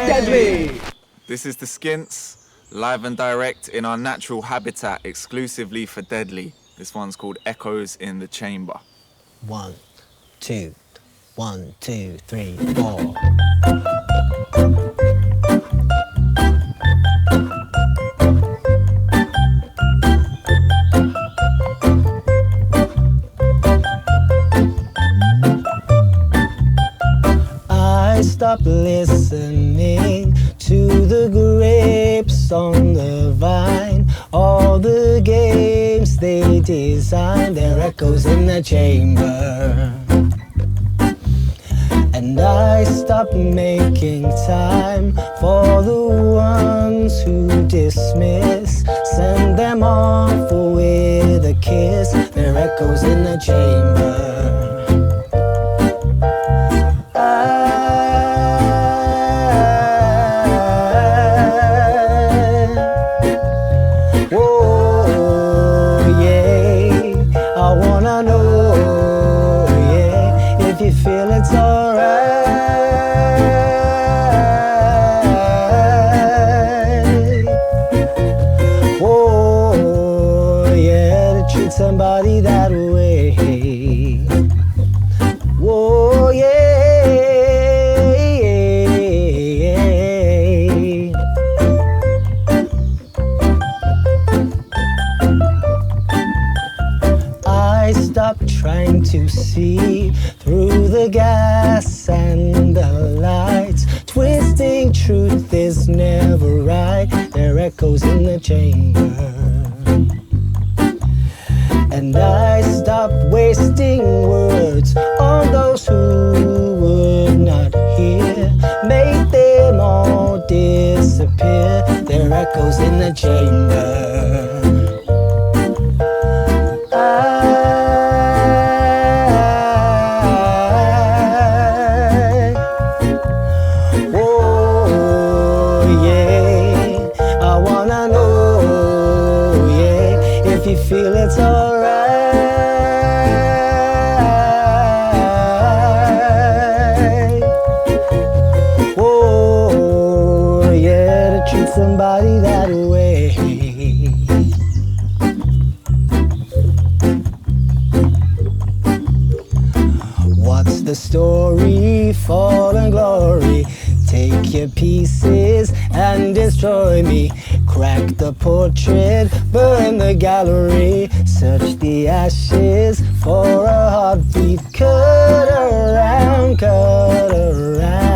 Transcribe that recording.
Deadly! This is the Skints, live and direct in our natural habitat, exclusively for Deadly. This one's called Echoes in the Chamber. 1, 2, 1, 2, 3, 4. I stopped listening to the grapes on the vine. All the games they designed, their echoes in the chamber. And I stopped making time for the ones who dismiss. Send them off with a kiss, their echoes in the chamber. Feel it's alright. Oh, yeah, to treat somebody that way. Oh, yeah. I stopped trying to see through the gas and the lights. Twisting truth is never right. There are echoes in the chamber. And I stopped wasting words on those who would not hear. Made them all disappear. There are echoes in the chamber. You feel it's alright. Oh, yeah, to treat somebody that way. What's the story? Fallen glory. Take your pieces and destroy me. Crack the portrait, burn the gallery. Search the ashes for a heartbeat. Cut around, cut around.